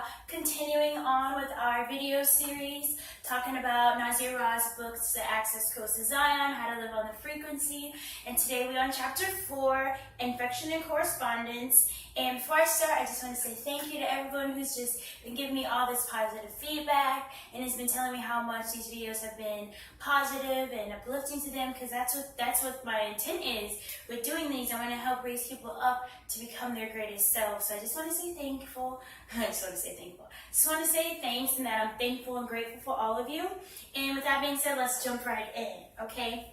Ra, continuing on with our video series talking about Naazir Ra's books, The Access Codes to Zion, How to Live on the Frequency. And today we're on chapter 4, Infection and Correspondence. And before I start, I just want to say thank you to everyone who's just been giving me all this positive feedback and has been telling me how much these videos have been positive and uplifting to them, because that's what my intent is with doing these. I want to help raise people up to become their greatest self. So I just want to say thankful. I just want to say thanks, and that I'm thankful and grateful for all of you. And with that being said, let's jump right in, okay?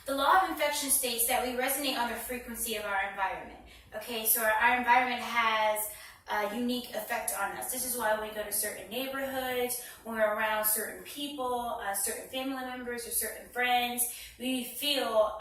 The law of infection states that we resonate on the frequency of our environment. Okay, so our environment has a unique effect on us. This is why when we go to certain neighborhoods, when we're around certain people, certain family members or certain friends, we feel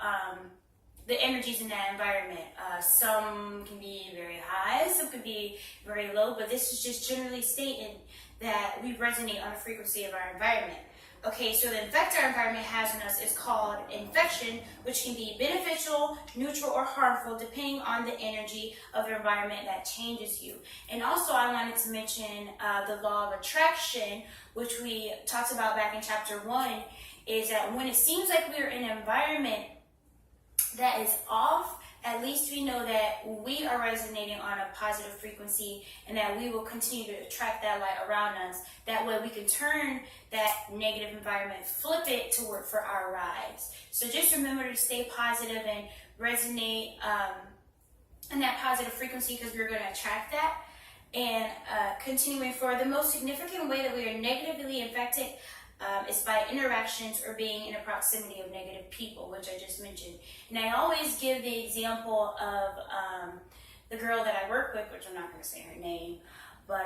the energies in that environment. Some can be very high, some can be very low, but this is just generally stating that we resonate on the frequency of our environment. Okay, so the effect our environment has on us is called infection, which can be beneficial, neutral, or harmful depending on the energy of the environment that changes you. And also I wanted to mention the law of attraction, which we talked about back in chapter 1, is that when it seems like we're in an environment that is off, at least we know that we are resonating on a positive frequency and that we will continue to attract that light around us. That way we can turn that negative environment, flip it to work for our rise. So just remember to stay positive and resonate in that positive frequency, because we're going to attract that. And continuing forward, the most significant way that we are negatively affected is by interactions or being in a proximity of negative people, which I just mentioned. And I always give the example of the girl that I work with, which I'm not going to say her name, but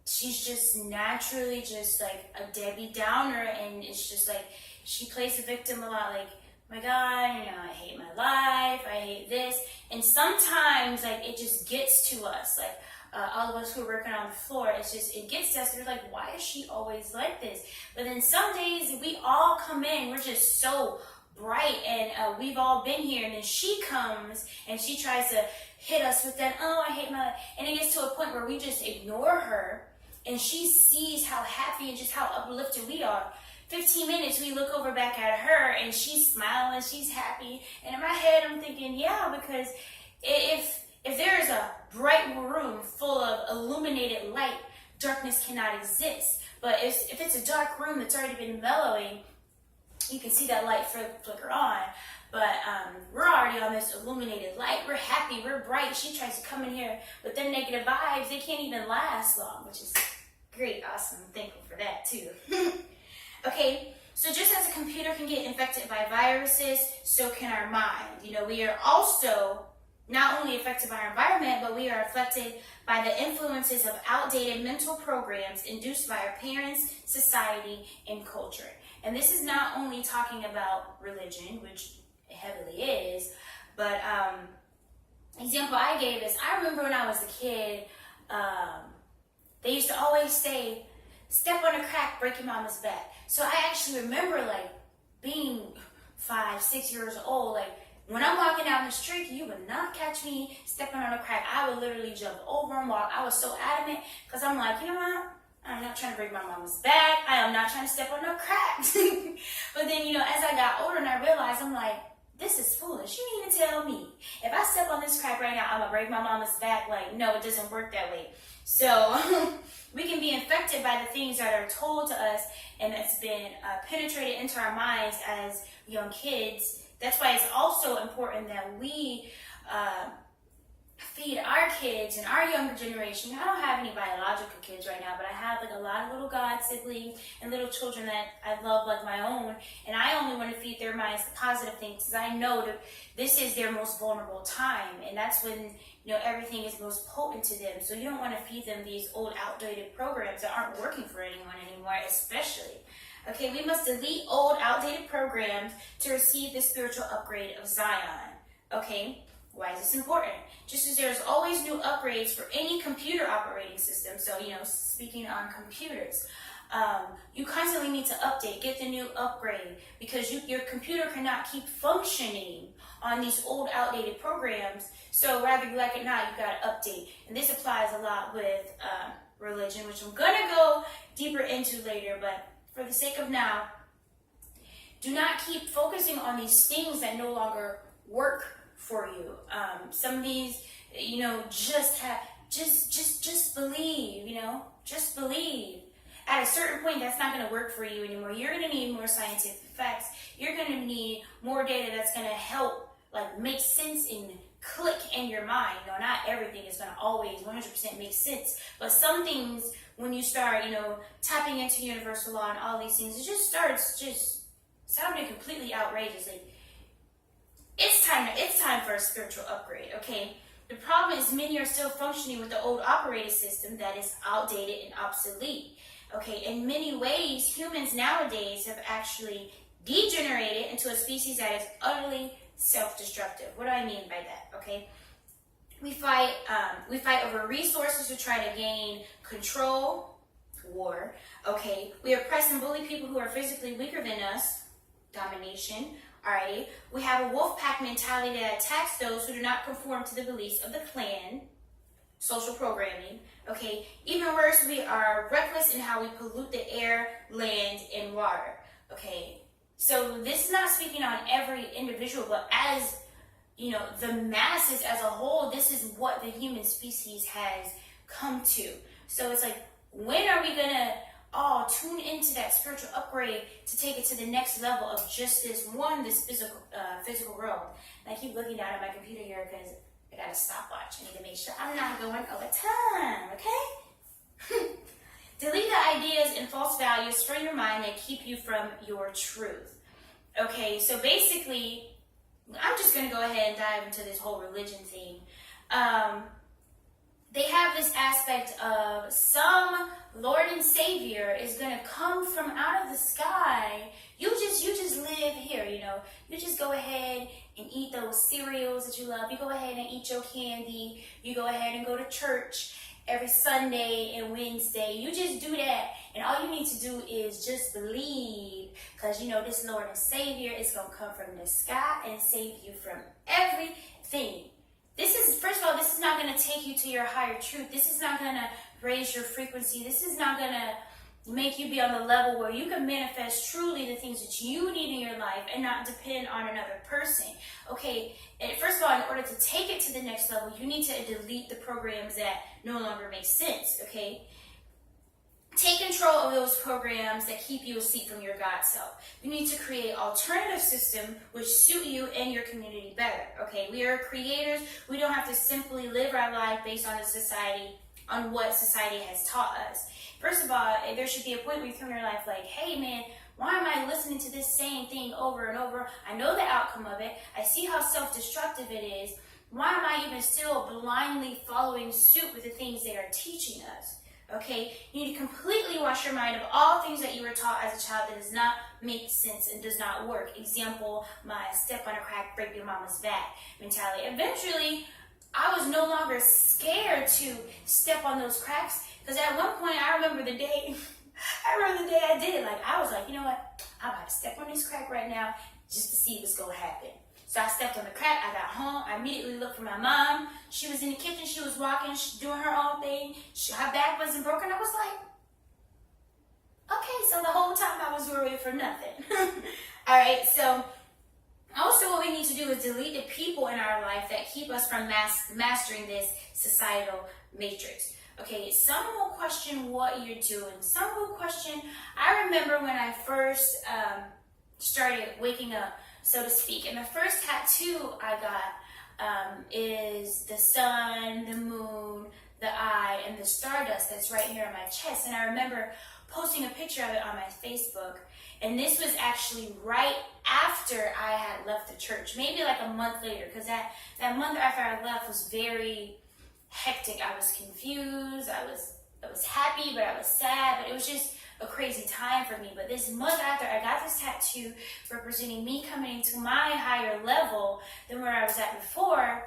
she's just naturally just like a Debbie Downer, and it's just like she plays the victim a lot, like, oh my God, you know, I hate my life, I hate this. And sometimes like it just gets to us, like all of us who are working on the floor, it gets to us. We're like, why is she always like this? But then some days we all come in, we're just so bright, and we've all been here, and then she comes and she tries to hit us with that, oh, I hate my life. And it gets to a point where we just ignore her, and she sees how happy and just how uplifted we are. 15 minutes, we look over back at her, and she's smiling, she's happy. And in my head, I'm thinking, yeah, because if there is a bright room full of illuminated light, darkness cannot exist. But if it's a dark room that's already been mellowing, you can see that light flicker on. But we're already on this illuminated light. We're happy, we're bright. She tries to come in here with them negative vibes. They can't even last long, which is great, awesome. I'm thankful for that too. Okay, so just as a computer can get infected by viruses, so can our mind. You know, we are also not only affected by our environment, but we are affected by the influences of outdated mental programs induced by our parents, society, and culture. And this is not only talking about religion, which it heavily is, but example I gave is, I remember when I was a kid, they used to always say, step on a crack, break your mama's back. So I actually remember like being 5, 6 years old, like, when I'm walking down the street, you would not catch me stepping on a crack. I would literally jump over and walk. I was so adamant, because I'm like, you know what? I'm not trying to break my mama's back. I am not trying to step on no cracks. But then, you know, as I got older and I realized, I'm like, this is foolish. You need to tell me. If I step on this crack right now, I'm going to break my mama's back. Like, no, it doesn't work that way. So we can be infected by the things that are told to us, and that's been penetrated into our minds as young kids. That's why it's also important that we feed our kids and our younger generation. I don't have any biological kids right now, but I have like a lot of little god siblings and little children that I love like my own. And I only want to feed their minds the positive things, because I know that this is their most vulnerable time. And that's when, you know, everything is most potent to them. So you don't want to feed them these old outdated programs that aren't working for anyone anymore, especially. Okay, we must delete old, outdated programs to receive the spiritual upgrade of Zion. Okay, why is this important? Just as there's always new upgrades for any computer operating system, so, you know, speaking on computers, you constantly need to update, get the new upgrade, because your computer cannot keep functioning on these old, outdated programs. So whether you like it or not, you got to update. And this applies a lot with religion, which I'm going to go deeper into later, but for the sake of now, do not keep focusing on these things that no longer work for you. Some of these, just believe, just believe. At a certain point, that's not going to work for you anymore. You're going to need more scientific facts. You're going to need more data that's going to help, make sense and click in your mind. Not everything is going to always 100% make sense, but some things, when you start, tapping into universal law and all these things, it just starts sounding completely outrageous. It's time for a spiritual upgrade, okay? The problem is many are still functioning with the old operating system that is outdated and obsolete. Okay, in many ways, humans nowadays have actually degenerated into a species that is utterly self-destructive. What do I mean by that? Okay, we fight over resources to try to gain control, war. Okay, we oppress and bully people who are physically weaker than us, domination. Alrighty, we have a wolf pack mentality that attacks those who do not conform to the beliefs of the clan, social programming. Okay, even worse, we are reckless in how we pollute the air, land, and water. Okay, so this is not speaking on every individual, but as the masses as a whole, this is what the human species has come to. So it's when are we gonna all tune into that spiritual upgrade to take it to the next level of just this physical world? And I keep looking down at my computer here because I got a stopwatch. I need to make sure I'm not going over time, okay? Delete the ideas and false values from your mind that keep you from your truth. Okay, so basically, I'm just going to go ahead and dive into this whole religion thing. They have this aspect of some Lord and Savior is going to come from out of the sky. You just live here, You just go ahead and eat those cereals that you love. You go ahead and eat your candy. You go ahead and go to church every Sunday and Wednesday. You just do that. And all you need to do is just believe. Because, this Lord and Savior is going to come from the sky and save you from everything. First of all, this is not going to take you to your higher truth. This is not going to raise your frequency. This is not going to make you be on the level where you can manifest truly the things that you need in your life and not depend on another person. Okay, and first of all, in order to take it to the next level, you need to delete the programs that no longer make sense, okay? Take control of those programs that keep you asleep from your God self. You need to create alternative systems which suit you and your community better, okay? We are creators. We don't have to simply live our life based on what society has taught us. First of all, there should be a point where you come in your life hey man, why am I listening to this same thing over and over? I know the outcome of it. I see how self-destructive it is. Why am I even still blindly following suit with the things they are teaching us? Okay, you need to completely wash your mind of all things that you were taught as a child that does not make sense and does not work. Example, my step on a crack, break your mama's back mentality. Eventually, I was no longer scared to step on those cracks, because at one point, I remember the day I did it. I was you know what? I'm about to step on this crack right now just to see what's going to happen. So I stepped on the crack. I got home. I immediately looked for my mom. She was in the kitchen. She was walking, doing her own thing. Her back wasn't broken. I was okay, so the whole time I was worried for nothing. All right, so also what we need to do is delete the people in our life that keep us from mastering this societal matrix. Okay, some will question what you're doing. Some will question. I remember when I first started waking up, so to speak, and the first tattoo I got is the sun, the moon, the eye, and the stardust that's right here on my chest. And I remember posting a picture of it on my Facebook. And this was actually right after I had left the church, maybe a month later, because that month after I left was very hectic. I was confused. I was happy, but I was sad. But it was just a crazy time for me. But this month after I got this tattoo representing me coming into my higher level than where I was at before,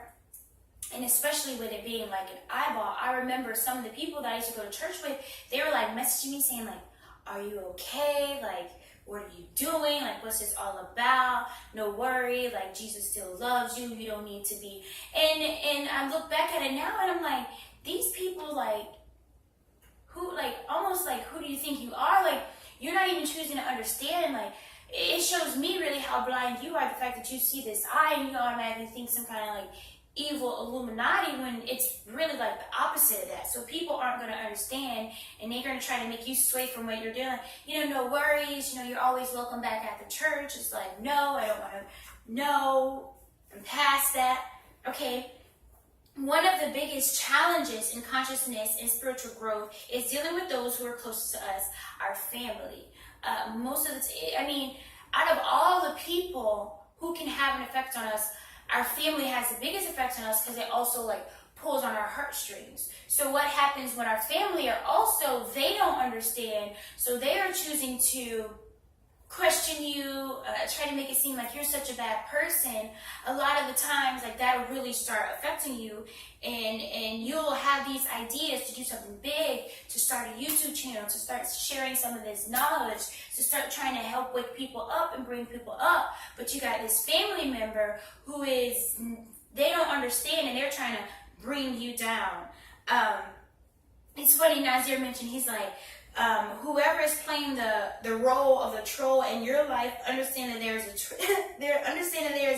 and especially with it being an eyeball, I remember some of the people that I used to go to church with, they were messaging me saying are you okay? What are you doing? What's this all about? No worry, Jesus still loves you. You don't need to be. And I look back at it now and I'm these people, almost like, who do you think you are? Like, you're not even choosing to understand. Like, it shows me really how blind you are, the fact that you see this eye and you automatically think some kind of like evil Illuminati, when it's really like the opposite of that. So people aren't going to understand, and they're going to try to make you sway from what you're doing. No worries, you're always welcome back at the church. It's like, no, I don't want to, no, I'm past that. Okay. One of the biggest challenges in consciousness and spiritual growth is dealing with those who are closest to us, our family. Most of the out of all the people who can have an effect on us, our family has the biggest effect on us, because it also like pulls on our heartstrings. So what happens when our family are also, they don't understand, so they are choosing to question you, try to make it seem like you're such a bad person. A lot of the times, like, that will really start affecting you, and you'll have these ideas to do something big, to start a YouTube channel, to start sharing some of this knowledge, to start trying to help wake people up and bring people up. But you got this family member who is, they don't understand, and they're trying to bring you down. It's funny, Naazir mentioned, he's like, whoever is playing the role of the troll in your life, understand that there is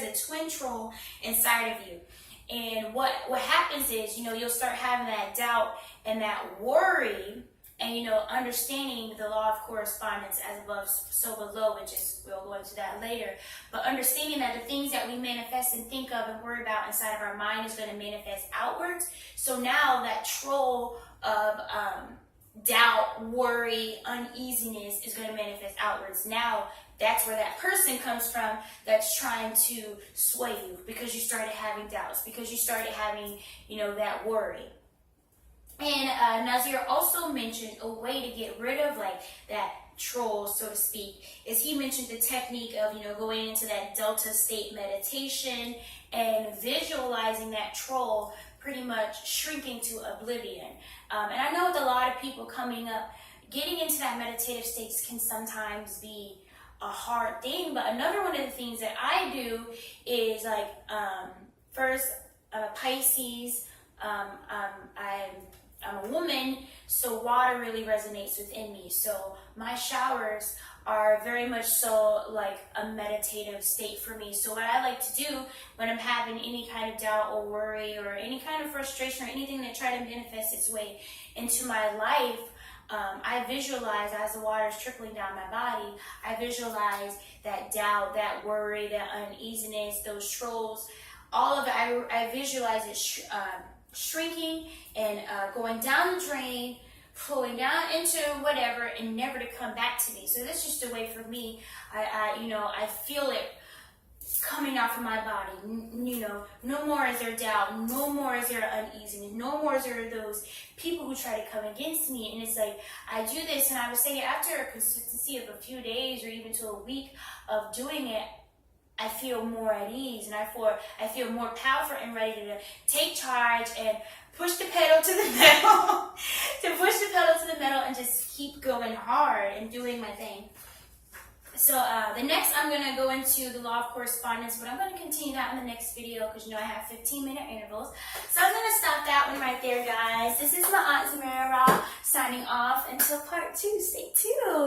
a twin troll inside of you. And what happens is, you'll start having that doubt and that worry, and understanding the law of correspondence, as above, so below, which is, we'll go into that later. But understanding that the things that we manifest and think of and worry about inside of our mind is going to manifest outwards. So now that troll of doubt, worry, uneasiness is going to manifest outwards. Now that's where that person comes from that's trying to sway you, because you started having doubts, because you started having, that worry. And Naazir also mentioned a way to get rid of like that troll, so to speak, is he mentioned the technique of, going into that delta state meditation and visualizing that troll pretty much shrinking to oblivion. And I know with a lot of people coming up, getting into that meditative states can sometimes be a hard thing. But another one of the things that I do is like, first, Pisces, I'm a woman, so water really resonates within me. So my showers are very much so like a meditative state for me. So what I like to do when I'm having any kind of doubt or worry or any kind of frustration or anything that try to manifest its way into my life, I visualize, as the water is trickling down my body, I visualize that doubt, that worry, that uneasiness, those trolls, all of it, I visualize it shrinking and going down the drain, flowing down into whatever, and never to come back to me. So that's just a way for me. I feel it coming out from my body. No more is there doubt, no more is there uneasiness, no more is there those people who try to come against me. And it's like, I do this, and I was saying, after a consistency of a few days or even to a week of doing it, I feel more at ease, and I feel more powerful and ready to take charge and push the pedal to the metal, and just keep going hard and doing my thing. So the next, I'm going to go into the law of correspondence, but I'm going to continue that in the next video, because I have 15-minute intervals. So I'm going to stop that one right there, guys. This is my Aunt Zami'Ra Ra signing off until part 2. Stay tuned.